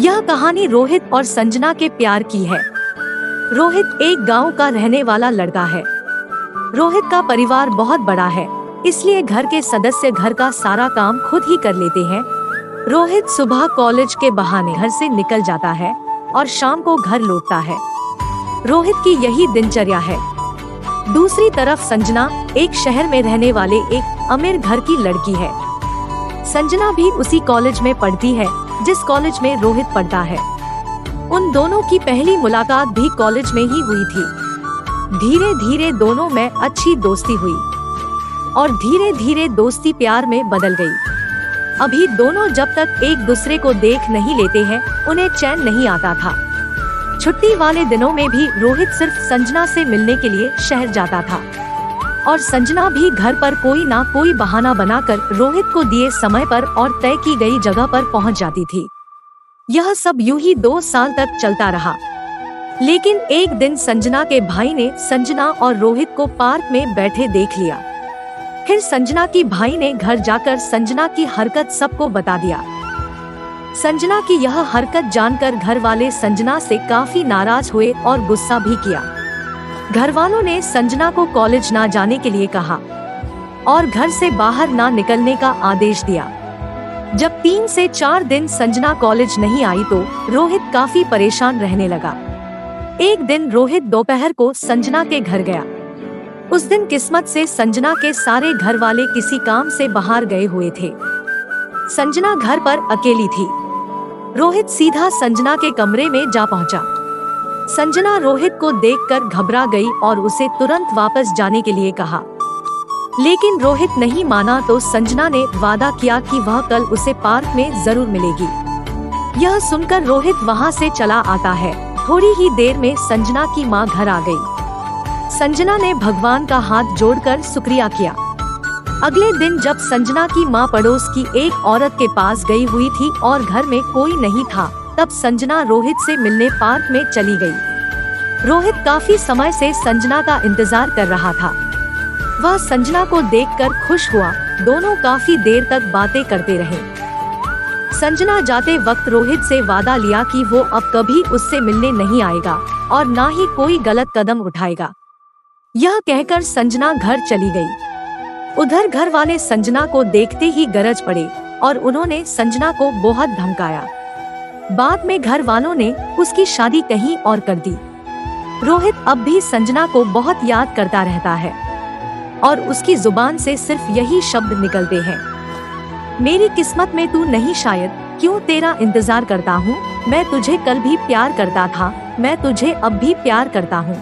यह कहानी रोहित और संजना के प्यार की है। रोहित एक गांव का रहने वाला लड़का है। रोहित का परिवार बहुत बड़ा है, इसलिए घर के सदस्य घर का सारा काम खुद ही कर लेते हैं। रोहित सुबह कॉलेज के बहाने घर से निकल जाता है और शाम को घर लौटता है। रोहित की यही दिनचर्या है। दूसरी तरफ संजना एक शहर में रहने वाले एक अमीर घर की लड़की है। संजना भी उसी कॉलेज में पढ़ती है जिस कॉलेज में रोहित पढ़ता है। उन दोनों की पहली मुलाकात भी कॉलेज में ही हुई थी। धीरे धीरे दोनों में अच्छी दोस्ती हुई और धीरे धीरे दोस्ती प्यार में बदल गई। अभी दोनों जब तक एक दूसरे को देख नहीं लेते हैं उन्हें चैन नहीं आता था। छुट्टी वाले दिनों में भी रोहित सिर्फ संजना से मिलने के लिए शहर जाता था और संजना भी घर पर कोई ना कोई बहाना बनाकर रोहित को दिए समय पर और तय की गई जगह पर पहुंच जाती थी। यह सब यूं ही 2 साल तक चलता रहा। लेकिन एक दिन संजना के भाई ने संजना और रोहित को पार्क में बैठे देख लिया। फिर संजना की भाई ने घर जाकर संजना की हरकत सबको बता दिया। संजना की यह हरकत जानकर घर वाले संजना से काफी नाराज हुए और गुस्सा भी किया। घर वालों ने संजना को कॉलेज ना जाने के लिए कहा और घर से बाहर ना निकलने का आदेश दिया। जब 3 से 4 दिन संजना कॉलेज नहीं आई तो रोहित काफी परेशान रहने लगा। एक दिन रोहित दोपहर को संजना के घर गया। उस दिन किस्मत से संजना के सारे घर वाले किसी काम से बाहर गए हुए थे। संजना घर पर अकेली थी। रोहित सीधा संजना के कमरे में जा पहुंचा। संजना रोहित को देखकर घबरा गई और उसे तुरंत वापस जाने के लिए कहा, लेकिन रोहित नहीं माना तो संजना ने वादा किया कि वह कल उसे पार्क में जरूर मिलेगी। यह सुनकर रोहित वहां से चला आता है। थोड़ी ही देर में संजना की मां घर आ गई। संजना ने भगवान का हाथ जोड़कर शुक्रिया किया। अगले दिन जब संजना की मां पड़ोस की एक औरत के पास गई हुई थी और घर में कोई नहीं था, तब संजना रोहित से मिलने पार्क में चली गई। रोहित काफी समय से संजना का इंतजार कर रहा था। वह संजना को देखकर खुश हुआ। दोनों काफी देर तक बातें करते रहे। संजना जाते वक्त रोहित से वादा लिया कि वो अब कभी उससे मिलने नहीं आएगा और ना ही कोई गलत कदम उठाएगा। यह कहकर संजना घर चली गई। उधर घर वाले संजना को देखते ही गरज पड़े और उन्होंने संजना को बहुत धमकाया। बाद में घर वालों ने उसकी शादी कहीं और कर दी। रोहित अब भी संजना को बहुत याद करता रहता है और उसकी जुबान से सिर्फ यही शब्द निकलते हैं, मेरी किस्मत में तू नहीं शायद, क्यों तेरा इंतजार करता हूँ, मैं तुझे कल भी प्यार करता था, मैं तुझे अब भी प्यार करता हूँ।